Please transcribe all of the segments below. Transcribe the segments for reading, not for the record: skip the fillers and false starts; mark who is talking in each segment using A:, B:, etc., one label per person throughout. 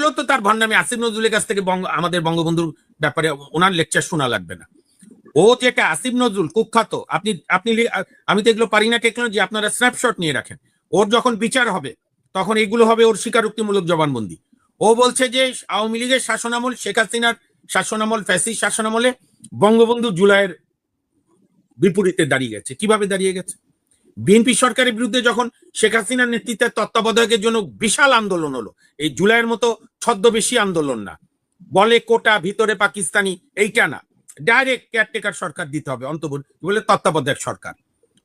A: গেলেও তো তার ভণ্ডামি আসিফ নজরুলের কাছ থেকে আমাদের বঙ্গবন্ধুর ব্যাপারে ওনার লেকচার শোনা লাগবে না। ও যেটা আসিফ নজরুল কুখ্যাত, আপনি আপনি আমি তো এগুলো পারি না টেকনোলজি, আপনারা স্ন্যাপশট নিয়ে রাখেন। ওর যখন বিচার হবে তখন এগুলো হবে ওর স্বীকারোক্তিমূলক জবানবন্দি। ও বলছে যে আওয়ামী লীগের শাসনামল, শেখ হাসিনার শাসনামল, ফ্যাসিস্ট শাসনামলে বঙ্গবন্ধু জুলাইয়ের বিপরীতে দাঁড়িয়ে গেছে। কিভাবে দাঁড়িয়ে গেছে? বিএনপি সরকারের বিরুদ্ধে যখন শেখ হাসিনার নেতৃত্বে তত্ত্বাবধায়কের জন্য বিশাল আন্দোলন হলো, এই জুলাইয়ের মতো ছদ্মবেশী আন্দোলন না, বলে কোটা ভিতরে পাকিস্তানি, এইটা না, ডাইরেক্ট কেয়ারটেকার সরকার দিতে হবে, অন্তর্বর্তী বলে তত্ত্বাবধায়ক সরকার।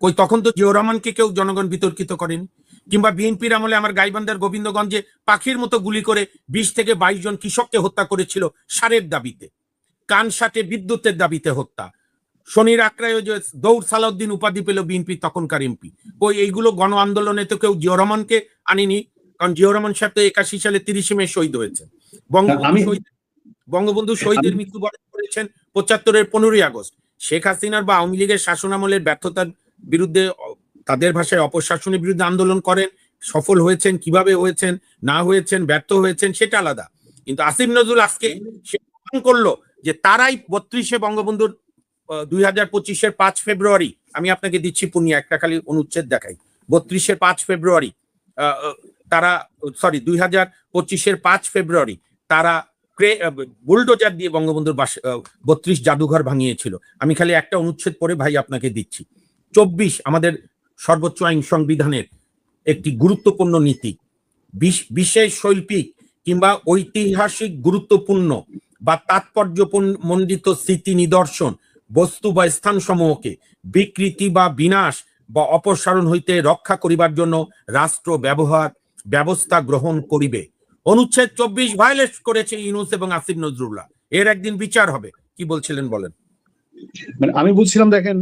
A: কই তখন তো জিয়াউর রহমানকে কেউ জনগণ বিতর্কিত করেনি। কিংবা বিএনপির আমলে আমার গাইবান্ধার গোবিন্দগঞ্জে পাখির মতো গুলি করে 20 থেকে 22 জন কৃষককে হত্যা করেছিল সারের দাবিতে, কানসাটে বিদ্যুতের দাবিতে হত্যা। শনির আক্রায় যে দৌড় সালাউদ্দিন উপাধি পেল বিএনপি তখনকার এমপি। ওই এইগুলো গণ আন্দোলনে তো কেউ জিয়াউর রহমানকে আনিনি, কারণ জিয়াউর রহমান সাহেব তো 81 সালে 30 মে শহীদ হয়েছে। বঙ্গবন্ধু শহীদের মৃত্যুবরণ করেছেন 75-এর 15ই আগস্ট। শেখ হাসিনার বা আওয়ামী লীগের শাসনামলের ব্যর্থতার বিরুদ্ধে, তাদের ভাষায় অপশাসনের বিরুদ্ধে আন্দোলন করেন, সফল হয়েছেন, কিভাবে হয়েছেন না হয়েছেন, ব্যর্থ হয়েছেন সেটা আলাদা। কিন্তু আসিফ নজরুল আজকে সে প্রমাণ করলো যে তারাই 32-এ বঙ্গবন্ধুর 2025-এর 5 ফেব্রুয়ারি, আমি আপনাকে দিচ্ছি পূর্ণিয়া, একটা খালি অনুচ্ছেদ দেখাই। 32-এর 5 ফেব্রুয়ারি তারা, সরি 2025-এর 5 ফেব্রুয়ারি তারা বুলডোজার দিয়ে বঙ্গবন্ধুর 32 জাদুঘর ভাঙিয়েছিল। আমি খালি একটা অনুচ্ছেদ পড়ে ভাই আপনাকে দিচ্ছি। 24 আমাদের সর্বোচ্চ আইন সংবিধানের একটি গুরুত্বপূর্ণ নীতি, বিশেষ শৈল্পিক কিংবা ঐতিহাসিক গুরুত্বপূর্ণ বা তাৎপর্যমণ্ডিত স্মৃতি নিদর্শন বস্তু বা স্থান সমূহকে বিকৃতি বা বিনাশ বা অপসারণ হইতে রক্ষা করিবার জন্য রাষ্ট্র ব্যবস্থা গ্রহণ করিবে। অনুচ্ছেদ 24 ভায়োলেট করেছে ইউনূস এবং আসিফ নজরুল্লাহ। এর একদিন বিচার হবে। কি বলছিলেন বলেন?
B: মানে আমি বলছিলাম, দেখেন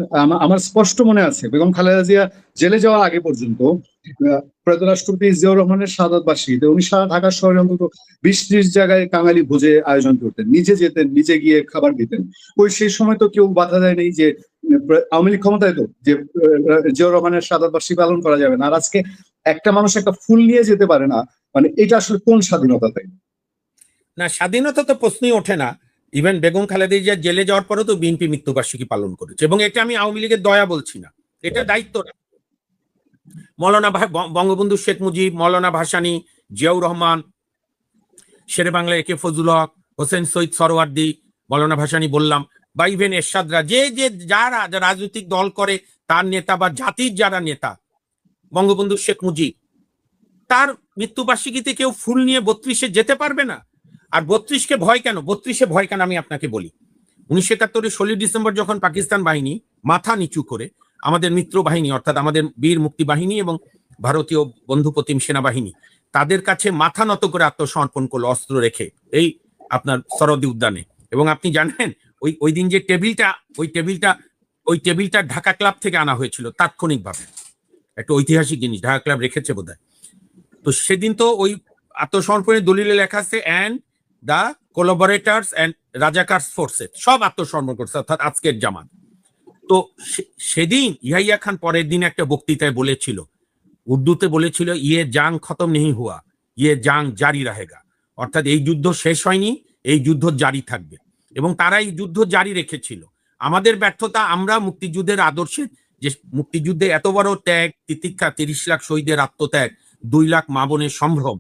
B: আমার স্পষ্ট মনে আছে বেগম খালেদা জিয়া জেলে যাওয়ার আগে পর্যন্ত প্রয়াত রাষ্ট্রপতি জিয়াউর রহমানের শাহাদাত বার্ষিকীতে উনি সারা ঢাকা শহরে অন্তত 20-30 জায়গায় কাঙালি ভোজে আয়োজন করতেন, নিজে যেতেন, নিজে গিয়ে খাবার দিতেন। ওই সেই সময় তো কেউ বাধা দেয় নেই যে আওয়ামী লীগ ক্ষমতায় তো যে জিয়াউর রহমানের শাহাদাত বার্ষিকী পালন করা যাবে না। আর আজকে একটা মানুষ একটা ফুল নিয়ে যেতে পারে না, মানে এটা আসলে কোন স্বাধীনতাতে?
A: না, স্বাধীনতা তো প্রশ্নই ওঠে না। ইভেন বেগম খালেদা জিয়া জেলে যাওয়ার পরেও তো বিএনপি মৃত্যুবার্ষিকী পালন করেছে, এবং এটা আমি আওয়ামী লীগের দয়া বলছি না, এটা দায়িত্ব। মৌলানা বঙ্গবন্ধু শেখ মুজিব, মৌলানা ভাসানী, জিয়াউর রহমান, শেরে বাংলা একে ফজলুল হক, হোসেন শহীদ সরওয়ার্দী, মৌলানা ভাসানী বললাম, বা ইভেন এরশাদরা, যে যারা রাজনৈতিক দল করে তার নেতা বা জাতির যারা নেতা, বঙ্গবন্ধু শেখ মুজিব, তার মৃত্যুবার্ষিকীতে কেউ ফুল নিয়ে 32-এ যেতে পারবে না। আর 32-কে ভয় কেন? 32-এ ভয় কেন আমি আপনাকে বলি। 1971-এর 16 ডিসেম্বর যখন পাকিস্তান বাহিনী মাথা নিচু করে আমাদের মিত্র বাহিনী অর্থাৎ আমাদের বীর মুক্তি বাহিনী এবং ভারতীয় বন্ধুপ্রতিম সেনাবাহিনী তাদের কাছে মাথা নত করে আত্মসমর্পণ করলো অস্ত্র রেখে, এই আপনার সরহদি উদ্যানে। এবং আপনি জানেন ওই দিন যে ওই টেবিলটা ঢাকা ক্লাব থেকে আনা হয়েছিল তাৎক্ষণিকভাবে, একটা ঐতিহাসিক জিনিস ঢাকা ক্লাব রেখেছে বোধহয়। তো সেদিন তো ওই আত্মসমর্পণের দলিলে লেখা আছে and the collaborators and razakars forces, সব আত্মসমর্পণ করছে, অর্থাৎ আজকের জামাত। তো সেদিন ইয়াহিয়া খান পরের দিন একটা বক্তৃতায় বলেছিল, উর্দুতে বলেছিল, ইয়ে জাং খতম নেই হুয়া, ইয়ে জাং জারি রাহেগা, অর্থাৎ এই যুদ্ধ শেষ হয়নি, এই যুদ্ধ জারি থাকবে। এবং তারা এই যুদ্ধ জারি রেখেছিল। আমাদের ব্যর্থতা, আমরা মুক্তিযুদ্ধের আদর্শে, যে মুক্তিযুদ্ধে এত বড় ত্যাগ তিতিক্ষা, 30 লাখ শহীদের আত্মত্যাগ, 2 লাখ মা বোনের সম্ভ্রম,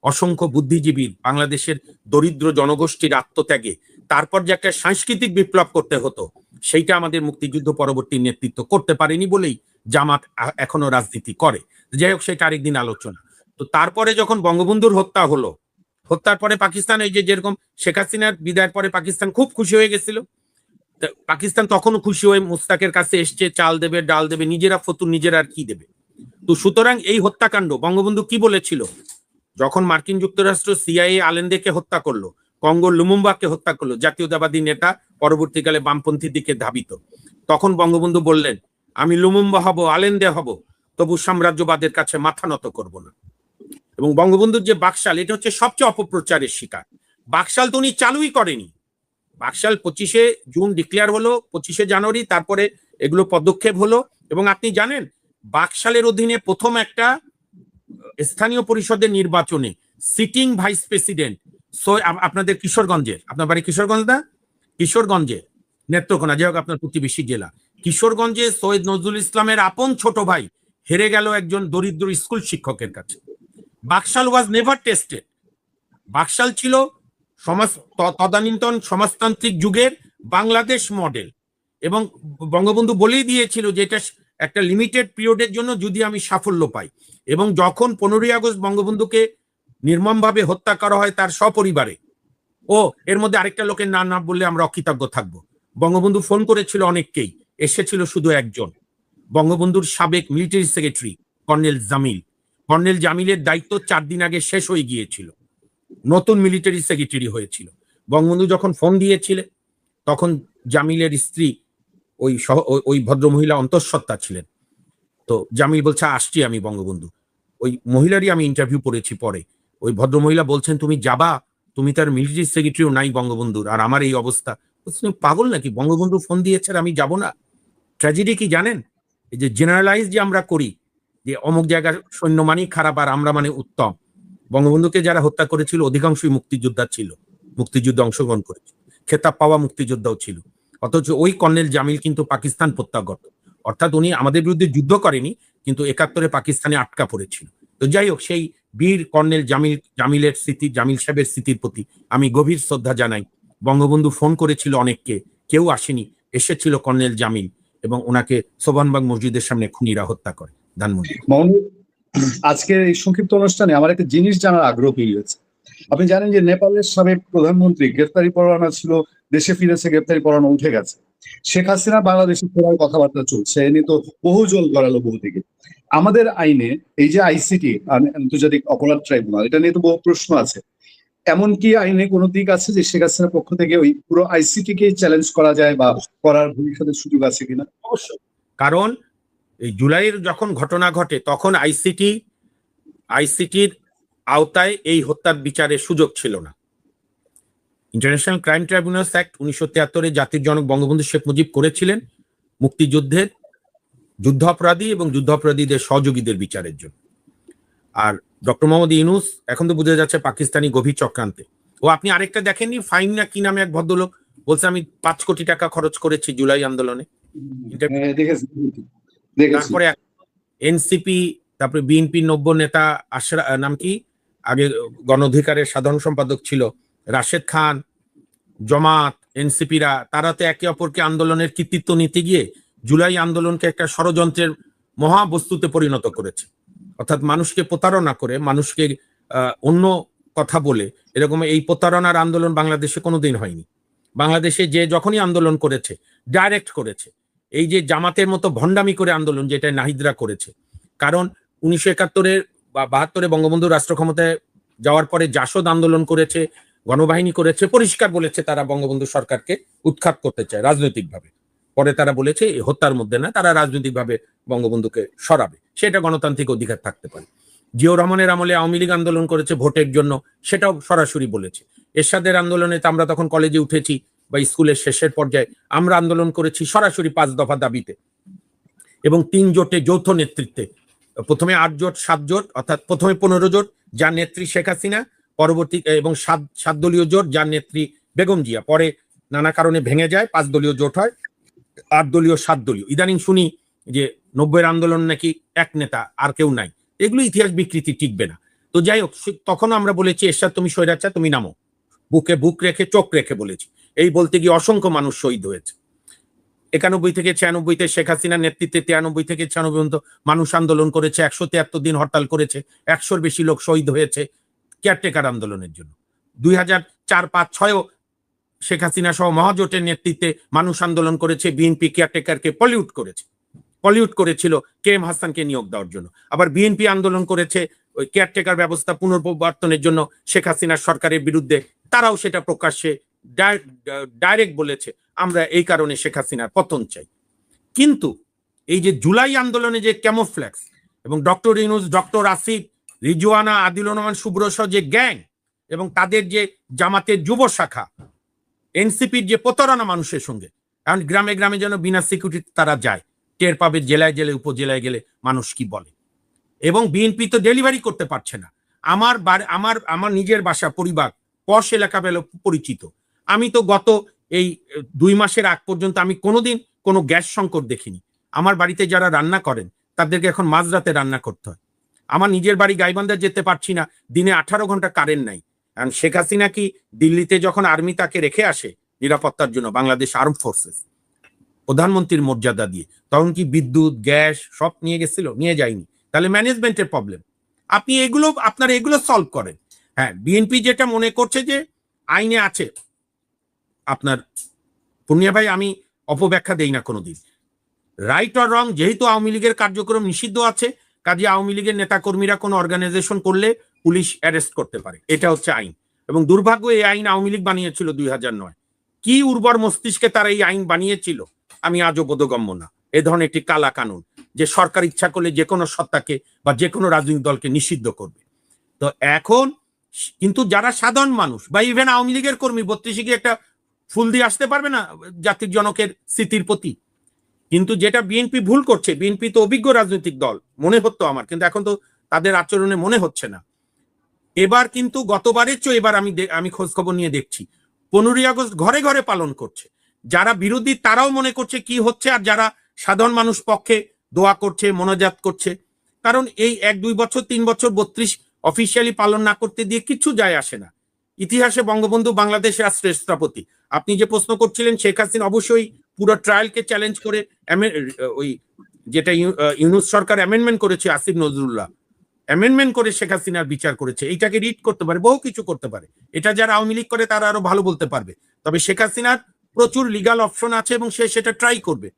A: অসংখ্য বুদ্ধিজীবীর, বাংলাদেশের দরিদ্র জনগোষ্ঠীর আত্মত্যাগে তারপর যে একটা সাংস্কৃতিক বিপ্লব করতে হতো, সেইটা আমাদের মুক্তিযুদ্ধ পরবর্তী নেতৃত্ব করতে পারেনি বলেই জামাত এখনো রাজনীতি করে। যাই হোক, সেটা আরেকদিন আলোচনা। তো তারপরে যখন বঙ্গবন্ধুর হত্যা হলো, হত্যার পরে পাকিস্তান, এই যেরকম শেখ হাসিনার বিদায়ের পরে পাকিস্তান খুব খুশি হয়ে গেছিল, পাকিস্তান তখনও খুশি হয়ে মুস্তাকের কাছে এসছে, চাল দেবে, ডাল দেবে, নিজেরা ফতুর, নিজেরা আর কি দেবে। তো সুতরাং এই হত্যাকাণ্ড, বঙ্গবন্ধু কি বলেছিল যখন মার্কিন যুক্তরাষ্ট্র সিআইএ আলেন্দেকে হত্যা করলো, কঙ্গো লুমুম্বাকে হত্যা করলো, জাতীয়তাবাদী নেতা, পরবর্তীকালে বামপন্থী দিকে ধাবিত, তখন বঙ্গবন্ধু বললেন, আমি লুমুম্বা হব, আলেন্দে হব, তবু সাম্রাজ্যবাদের কাছে মাথা নত করব না। এবং বঙ্গবন্ধুর যে বাকশাল, এটা হচ্ছে সবচেয়ে অপপ্রচারের শিকার। বাকশাল তো উনি চালুই করেনি। বাকশাল 25শে জুন ডিক্লেয়ার হলো, 25শে জানুয়ারি তারপরে এগুলো পদক্ষেপ হলো। এবং আপনি জানেন, বাকশালের অধীনে প্রথম একটা স্থানীয় পরিষদের নির্বাচনে সিটিং ভাইস প্রেসিডেন্ট আপনাদের কিশোরগঞ্জের, আপনার বাড়ি কিশোরগঞ্জ না? কিশোরগঞ্জে নেত্রকোনা, যাই হোক আপনার প্রতিবেশী জেলা, কিশোরগঞ্জে সৈয়দ নজরুল ইসলামের আপন ছোট ভাই হেরে গেল একজন দরিদ্র স্কুল শিক্ষকের কাছে। Baksal was never tested. Baksal ছিল তদানীন্তন সমাজতান্ত্রিক যুগের বাংলাদেশ মডেল, এবং বঙ্গবন্ধু বলেই দিয়েছিল যে এটা একটা লিমিটেড পিরিয়ডের জন্য যদি আমি সাফল্য পাই। এবং যখন 15ই আগস্ট বঙ্গবন্ধুকে নির্মমভাবে হত্যা করা হয় তার সপরিবারে, এর মধ্যে আরেকটা লোকের নাম বললে আমরা অকৃতজ্ঞ থাকবো, বঙ্গবন্ধু ফোন করেছিল অনেককেই, এসেছিল শুধু একজন, বঙ্গবন্ধুর সাবেক military secretary colonel Jamil. Colonel জামিলের দায়িত্ব 4 দিন আগে শেষ হয়ে গিয়েছিল, নতুন মিলিটারি সেক্রেটারি হয়েছিল। বঙ্গবন্ধু যখন ফোন দিয়েছিলেন তখন জামিলের স্ত্রী ওই ভদ্রমহিলা অন্তঃসত্ত্বা ছিলেন। তো জামিল বলছে আসছি আমি বঙ্গবন্ধু। ওই মহিলারই আমি ইন্টারভিউ করেছি পরে। ওই ভদ্রমহিলা বলছেন তুমি যাবা, তুমি তার মিলিটারি সেক্রেটারিও নাই বঙ্গবন্ধুর, আর আমার এই অবস্থা। পাগল নাকি, বঙ্গবন্ধু ফোন দিয়েছে আর আমি যাব না? ট্র্যাজেডি কি জানেন? এই যে জেনারেলাইজ যে আমরা করি যে অমুক জায়গার সৈন্য মানেই খারাপ আর আমরা মানে উত্তম। বঙ্গবন্ধুকে যারা হত্যা করেছিল অধিকাংশই মুক্তিযোদ্ধা ছিল, মুক্তিযুদ্ধে অংশগ্রহণ করেছে, খেতাব পাওয়া মুক্তিযোদ্ধাও ছিল। অথচ ওই কর্নেল জামিল কিন্তু পাকিস্তান প্রত্যাগত, অর্থাৎ উনি আমাদের বিরুদ্ধে যুদ্ধ করেনি, কিন্তু 71-এ পাকিস্তানে আটকা পড়েছিল। তো যাই হোক, সেই বীর কর্নেল জামিলের স্মৃতি, জামিল সাহেবের স্মৃতির প্রতি আমি গভীর শ্রদ্ধা জানাই। বঙ্গবন্ধু ফোন করেছিল অনেককে, কেউ আসেনি, এসেছিল কর্নেল জামিল, এবং ওনাকে সোবানবাগ মসজিদের সামনে খুনিরা হত্যা করে ধানমন্ডি।
B: আজকের এই সংক্ষিপ্ত অনুষ্ঠানে আমার একটা জিনিস জানার আগ্রহ হয়েছে। আপনি জানেন যে নেপালের সাবেক প্রধানমন্ত্রী গ্রেফতারি পরোয়ানা ছিল, দেশে ফিরেছে, গ্রেফতারি পরোয়ানা উঠে গেছে। শেখ হাসিনা বাংলাদেশে ফেরার কথাবার্তা চলছে, এ নিয়ে তো বহু জল গড়ালো বহু দিকে। আমাদের আইনে এই যে আইসিটি, আন্তর্জাতিক অপরাধ ট্রাইব্যুনাল, এটা নিয়ে তো বহু প্রশ্ন আছে। এমনকি আইনে কোনো দিক আছে যে শেখ হাসিনার পক্ষ থেকে ওই পুরো আইসিটি কে চ্যালেঞ্জ করা যায় বা করার ভবিষ্যতের সুযোগ আছে কিনা?
A: অবশ্যই, কারণ এই জুলাইয়ের যখন ঘটনা ঘটে তখন আইসিটির আওতায় এই হত্যার বিচারের সুযোগ ছিল না। ইন্টারন্যাশনাল ক্রাইম ট্রাইব্যুনালস অ্যাক্ট 1973-এ জাতির জনক বঙ্গবন্ধু শেখ মুজিব করেছিলেন মুক্তিযুদ্ধের যুদ্ধাপরাধী এবং যুদ্ধাপরাধীদের সহযোগীদের বিচারের জন্য। আর ডক্টর মোহাম্মদ ইউনূস এখন তো বোঝা যাচ্ছে পাকিস্তানি গভীর চক্রান্তে। আপনি আরেকটা দেখেননি, ফাইন না কি নামে এক ভদ্রলোক বলছে আমি 5 কোটি টাকা খরচ করেছি জুলাই আন্দোলনে। তারপরে এনসিপি, তারপরে বিএনপি 90 নেতা নাম কি, আগে গণ অধিকারের সাধারণ সম্পাদক ছিল রাশেদ খান, জামাত, এনসিপিরা, তারা তো একে অপরকে আন্দোলনের কৃতিত্ব নিতে গিয়ে জুলাই আন্দোলনকে একটা ষড়যন্ত্রের মহাবস্তুতে পরিণত করেছে। অর্থাৎ মানুষকে প্রতারণা করে, মানুষকে অন্য কথা বলে, এরকম এই প্রতারণার আন্দোলন বাংলাদেশে কোনোদিন হয়নি। বাংলাদেশে যে যখনই আন্দোলন করেছে ডাইরেক্ট করেছে, এই যে জামাতের মতো ভণ্ডামি করে আন্দোলন যেটা নাহিদরা করেছে। কারণ 1971-এর বা 72-এ বঙ্গবন্ধু রাষ্ট্র ক্ষমতায় যাওয়ার পরে জাসদ আন্দোলন করেছে, গণবাহিনী করেছে, পরিষ্কার বলেছে তারা বঙ্গবন্ধু সরকারকে উৎখাত করতে চায় রাজনৈতিকভাবে। পরে তারা বলেছে হত্যার মধ্যে না, তারা রাজনৈতিকভাবে বঙ্গবন্ধুকে সরাবে, সেটা গণতান্ত্রিক অধিকার থাকতে পারে। জিয়াউর রহমানের আমলে আওয়ামী লীগ আন্দোলন করেছে ভোটের জন্য, সেটাও সরাসরি বলেছে। এরশাদের আন্দোলনে তো আমরা তখন কলেজে উঠেছি বা স্কুলের শেষের পর্যায়ে আমরা আন্দোলন করেছি সরাসরি 5 দফা দাবিতে, এবং 3 জোটে যৌথ নেতৃত্বে, প্রথমে 8 জোট 7 জোট, অর্থাৎ প্রথমে 15 জোট যার নেত্রী শেখ হাসিনা, পরবর্তী এবং 7 দলীয় জোট যার নেত্রী বেগম জিয়া, পরে নানা কারণে ভেঙে যায়, 5 দলীয় জোট হয়, 8 দলীয় 7 দলীয়। ইদানিং শুনি যে 90-এর আন্দোলন নাকি এক নেতা আর কেউ নাই, এগুলো ইতিহাস বিকৃতি, টিকবে না। তো যাই হোক, তখন আমরা বলেছি এরশাদ তুমি স্বৈরাচার, তুমি নামো, বুকে বুক রেখে চোখ রেখে বলেছি। এই বলতে গিয়ে অসংখ্য মানুষ শহীদ হয়েছে। 91 থেকে 96-তে শেখ হাসিনার নেতৃত্বে 93 থেকে 96 পর্যন্ত মানুষ আন্দোলন করেছে, 173 দিন হরতাল করেছে, 100-র বেশি লোক শহীদ হয়েছে কেয়ারটেকার আন্দোলনের জন্য। 2004, 5, 6-ও শেখ হাসিনা সহ মহাজোটের নেতৃত্বে মানুষ আন্দোলন করেছে, বিএনপি কেয়ারটেকারকে পলিউট করেছিল KM হাসানকে নিয়োগ দেওয়ার জন্য। আবার বিএনপি আন্দোলন করেছে ওই কেয়ারটেকার ব্যবস্থা পুনর্প্রবর্তনের জন্য শেখ হাসিনার সরকারের বিরুদ্ধে, তারাও সেটা প্রকাশ্যে ডাইরেক্ট বলেছে আমরা এই কারণে শেখ হাসিনার পতন চাই। কিন্তু এই যে জুলাই আন্দোলনে যে ক্যামোফ্লেক্স এবং ডক্টর ইউনূস, ডক্টর আসিফ, রিজওয়ানা, আদিলুর রহমান শুভ্র সহ যে গ্যাং এবং তাদের যে জামাতের যুব শাখা, এনসিপির যে প্রতারণা মানুষের সঙ্গে, কারণ গ্রামে গ্রামে যেন বিনা সিকিউরিটি তারা যায়, টের পাবে জেলায় জেলায় উপজেলায় গেলে মানুষ কি বলে। এবং বিএনপি তো ডেলিভারি করতে পারছে না। আমার নিজের বাসা পরিবার পশ এলাকা বলে পরিচিত। আমি তো গত এই 2 মাসের আগ পর্যন্ত আমি কোনোদিন কোনো গ্যাস সংকট দেখিনি। আমার বাড়িতে যারা রান্না করেন তাদেরকে এখন মাঝরাতে রান্না করতে হয়। আমার নিজের বাড়ি গাইবান্ধা যেতে পারছি না, দিনে 18 ঘন্টা কারেন্ট নাই। কারণ শেখ হাসিনা কি দিল্লিতে যখন আর্মি তাকে রেখে আসে নিরাপত্তার জন্য, বাংলাদেশ আর্ম ফোর্সেস, প্রধানমন্ত্রীর মর্যাদা দিয়ে, তখন কি বিদ্যুৎ গ্যাস সব নিয়ে গেছিল? নিয়ে যায়নি। তাহলে ম্যানেজমেন্টের প্রবলেম। আপনি আপনারা এগুলো সলভ করেন। হ্যাঁ, বিএনপি যেটা মনে করছে যে আইনে আছে, আপনার পূর্ণিয়া ভাই, আমি অপব্যাখ্যা দেই না কোনোদিন। রাইট অর রং, যেহেতু আওয়ামী লীগের কার্যক্রম নিষিদ্ধ আছে, কাজে আওয়ামী লীগের নেতাকর্মীরা কোনো অর্গানাইজেশন করলে পুলিশ অ্যারেস্ট করতে পারে, এটা হচ্ছে আইন। এবং দুর্ভাগ্য, এই আইন আওয়ামী লীগ বানিয়েছিল 2009। কি উর্বর মস্তিষ্কে তারা এই আইন বানিয়েছিল আমি আজও বোধগম্য না। এ ধরনের একটি কালা কানুন, যে সরকার ইচ্ছা করলে যে কোনো সত্তাকে বা যে কোনো রাজনৈতিক দলকে নিষিদ্ধ করবে। তো এখন কিন্তু যারা সাধারণ মানুষ বা ইভেন আওয়ামী লীগের কর্মী 32 গিয়ে একটা ফুল দিয়ে আসতে পারবে না জাতির জনকের স্মৃতির প্রতি? কিন্তু যেটা বিএনপি ভুল করছে, বিএনপি তো অভিজ্ঞ রাজনৈতিক দল মনে হতো আমার, কিন্তু এখন তো তাদের আচরণে মনে হচ্ছে না। এবার কিন্তু গতবারের চেয়ে এবার আমি খোঁজ খবর নিয়ে দেখছি 15ই আগস্ট ঘরে ঘরে পালন করছে। যারা বিরোধী তারাও মনে করছে কি হচ্ছে, আর যারা সাধারণ মানুষ পক্ষে দোয়া করছে, মোনাজাত করছে। কারণ এই 1-2 বছর 3 বছর 32 অফিসিয়ালি পালন না করতে দিয়ে কিছু যায় আসে না। ইতিহাসে বঙ্গবন্ধু বাংলাদেশের রাষ্ট্রের স্থপতি। আপনি যে প্রশ্ন করছিলেন, শেখ হাসিনা অবশ্যই পুরো ট্রায়ালকে চ্যালেঞ্জ করে ওই যেটা ইউনূস সরকার অ্যামেন্ডমেন্ট করেছে, আসিফ নজরুল্লাহ অ্যামেন্ডমেন্ট করে শেখ হাসিনার বিচার করেছে। এইটাকে রিড করতে পারে, বহু কিছু করতে পারে। এটা যারা আওয়ামী লীগ করে তারা আরো ভালো বলতে পারবে। তবে শেখ হাসিনার প্রচুর লিগাল অপশন আছে এবং সে সেটা ট্রাই করবে।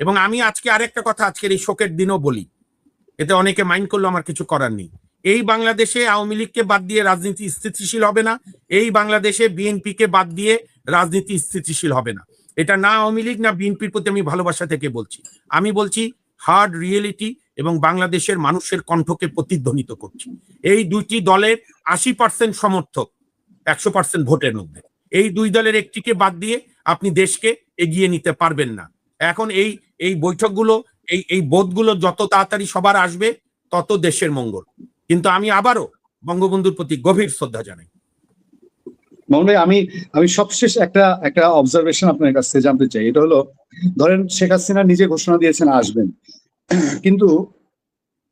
A: এবং আমি আজকে আরেকটা কথা আজকের এই শোকের দিনও বলি, এতে অনেকে মাইন্ড করলো, আমার কিছু করার নেই। এই বাংলাদেশে আওয়ামী লীগকে বাদ দিয়ে রাজনীতি স্থিতিশীল হবে না। এই বাংলাদেশে বিএনপি কে বাদ দিয়ে রাজনীতি স্থিতিশীল হবে না। এটা না আওয়ামী লীগ না বিএনপির প্রতি আমি ভালোবাসা থেকে বলছি। আমি বলছি হার্ড রিয়েলিটি এবং বাংলাদেশের মানুষের কণ্ঠকে প্রতিধ্বনিত করছি। এই দুইটি দলের 80% সমর্থক 100% ভোটের মধ্যে। এই দুই দলের একটিকে বাদ দিয়ে আপনি দেশকে এগিয়ে নিতে পারবেন না। এখন এই বৈঠকগুলো, এই বোধগুলো যত তাড়াতাড়ি সবার আসবে তত দেশের মঙ্গল। কিন্তু আমি আবারও বঙ্গবন্ধুর প্রতি গভীর শ্রদ্ধা জানাই।
B: মামুন, আমি সবশেষ একটা অবজারভেশন আপনার কাছ থেকে জানতে চাই। এটা হলো, ধরেন শেখ হাসিনা নিজে ঘোষণা দিয়েছেন আসবেন, কিন্তু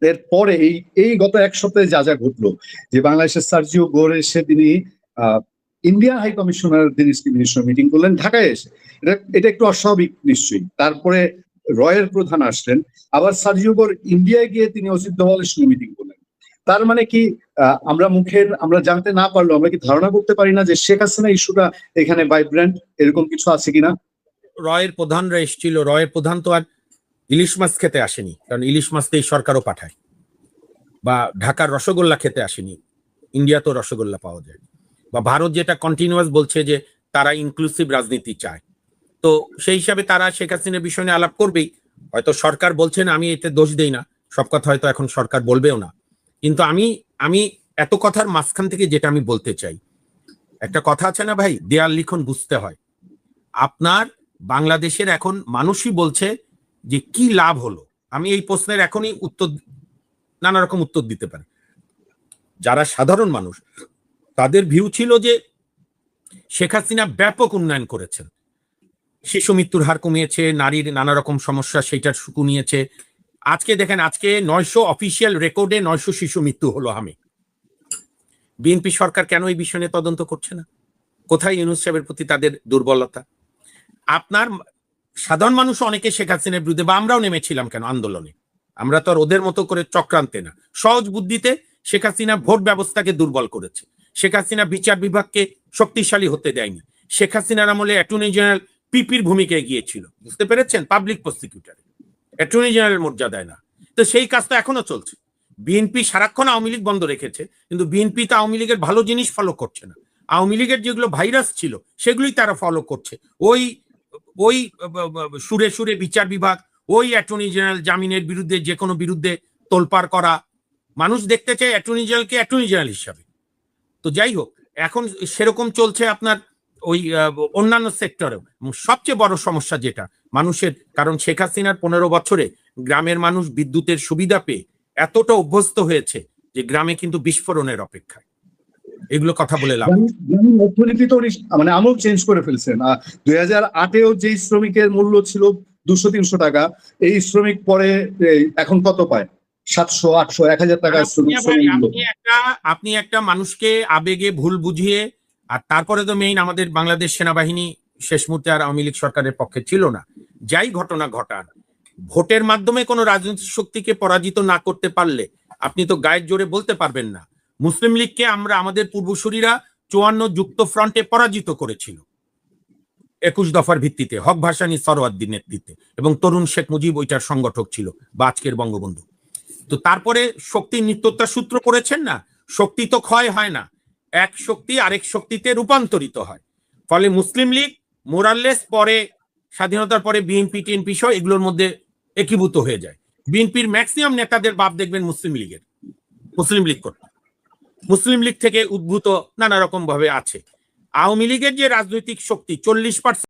B: এরপরে এই গত 1 সপ্তাহে যা যা ঘটলো, যে বাংলাদেশের সার্জিও গোরে এসে তিনি ইন্ডিয়ান হাই কমিশনার মিটিং করলেন ঢাকায় এসে, এটা একটু অস্বাভাবিক নিশ্চয়ই। তারপরে রয়ের প্রধান আসলেন, আবার সার্জিও গোর ইন্ডিয়ায় গিয়ে তিনি অজিত দোভালের সঙ্গে মিটিং করলেন। তার মানে কি আমরা জানতে না পারলেও আমরা কি ধারণা করতে পারি না যে শেখ হাসিনা ইস্যুটা এখানে ভাইব্রেন্ট, এরকম কিছু আছে কিনা?
A: রয়ের প্রধানরা এসেছিল, রয়ের প্রধান তো আর ইলিশ মাছ খেতে আসেনি, কারণ ইলিশ মাছ তো এই সরকারও পাঠায়, বা ঢাকার রসগোল্লা খেতে আসেনি, ইন্ডিয়া তো রসগোল্লা পাওয়া যায়। বা ভারত যেটা কন্টিনিউয়াস বলছে যে তারা ইনক্লুসিভ রাজনীতি চায়, তো সেই হিসাবে তারা শেখ হাসিনার বিষয় নিয়ে আলাপ করবেই। হয়তো সরকার বলছেন, আমি এতে দোষ দেই না, সব কথা হয়তো এখন সরকার বলবেও না। কিন্তু আমি এত কথার মাঝখান থেকে যেটা আমি বলতে চাই, একটা কথা আছে না ভাই, দেয়াল লিখন বুঝতে হয়। আপনার বাংলাদেশের এখন মানুষই বলছে যে কি লাভ হলো। আমি এই প্রশ্নের এখনই নানা রকম উত্তর দিতে পারি। যারা সাধারণ মানুষ তাদের ভিউ ছিল যে শেখ হাসিনা ব্যাপক উন্নয়ন করেছেন, শিশু মৃত্যুর হার কমিয়েছে, নারীর নানা রকম সমস্যা সেইটার কমিয়েছে। আজকে দেখেন, আজকে 900 অফিসিয়াল রেকর্ডে 900 শিশু মৃত্যু হলো। বিএনপি সরকার কেন এই বিষয় নিয়ে তদন্ত করছে না? কোথায় ইউনূস সাহেবের প্রতি তাদের দুর্বলতা? আপনার সাধারণ মানুষ অনেকে শেখ হাসিনার বিরুদ্ধে, বা আমরাও নেমেছিলাম কেন আন্দোলনে, আমরা তো আর ওদের মতো করে চক্রান্তে না, সহজ বুদ্ধিতে শেখ হাসিনা ভোট ব্যবস্থাকে দুর্বল করেছে, শেখ হাসিনা বিচার বিভাগকে শক্তিশালী হতে দেয়নি, শেখ হাসিনার আমলে অ্যাটর্নি জেনারেল পিপির ভূমিকায় গিয়েছিল, বুঝতে পেরেছেন, পাবলিক প্রসিকিউটর, অ্যাটর্নি জেনারেল মর্যাদায় না। তো সেই কাজটা এখনো চলছে। বিএনপি সারাক্ষণ আওয়ামী লীগ বন্ধ রেখেছে, কিন্তু বিএনপি তো আওয়ামী লীগের ভালো জিনিস ফলো করছে না। আওয়ামী লীগের যেগুলো ভাইরাস ছিল সেগুলোই তারা ফলো করছে। ওই সুরে সুরে বিচার বিভাগ, ওই অ্যাটর্নি জেনারেল জামিনের বিরুদ্ধে যে কোনো বিরুদ্ধে তোলপাড় করা। মানুষ দেখতে চায় অ্যাটর্নি জেনারেলকে অ্যাটর্নি জেনারেল হিসাবে। তো যাই হোক, এখন সেরকম চলছে আপনার ওই অন্যান্য সেক্টরেও। সবচেয়ে বড় সমস্যা যেটা মানুষের, কারণ শেখ হাসিনার 15 বছরে গ্রামের মানুষ বিদ্যুতের সুবিধা পেয়ে এতটা অভ্যস্ত হয়েছে যে গ্রামে কিন্তু বিস্ফোরণের অপেক্ষায়। এগুলো কথা বলে লাভ।
B: যেমন অর্থনীতি তো মানে আমল চেঞ্জ করে ফেলছেন। 2008-এও যে শ্রমিকের মূল্য ছিল 200-300 টাকা, এই শ্রমিক পরে এখন কত পায়? 700, 800, 1000 টাকা শ্রমিক মূল্য।
A: আপনি একটা মানুষকে আবেগে ভুল বুঝিয়ে, আর তারপরে তো মেইন আমাদের বাংলাদেশ সেনাবাহিনী শেষ মুহূর্তে আর আওয়ামী লীগ সরকারের পক্ষে ছিল না। যাই ঘটনা ঘটান, ভোটের মাধ্যমে কোনো রাজনৈতিক শক্তিকে পরাজিত না করতে পারলে আপনি তো গায়ের জোরে বলতে পারবেন না মুসলিম লীগকে আমরা আমাদের পূর্বসূরীরা 54 যুক্ত ফ্রন্টে পরাজিত করেছিল 21 দফার ভিত্তিতে, হক ভাসানী সরওয়ার্দীর নেতৃত্বে, এবং তরুণ শেখ মুজিব ওইটার সংগঠক ছিল, বা আজকের বঙ্গবন্ধু। তো তারপরে শক্তির নিত্যতা সূত্র করেছেন না, শক্তি তো ক্ষয় হয় না, এক শক্তি আরেক শক্তিতে রূপান্তরিত হয়। ফলে মুসলিম লীগ মোরাললেস পরে স্বাধীনতার পরে বিএনপি টিএনপি সহ এগুলোর মধ্যে একীভূত হয়ে যায়। বিএনপির ম্যাক্সিমাম নেতাদের বাপ দেখবেন মুসলিম লীগের, মুসলিম লীগ করতে, মুসলিম লীগ থেকে উদ্ভূত নানা রকম ভাবে আছে। আওয়ামী লীগের যে রাজনৈতিক শক্তি 40%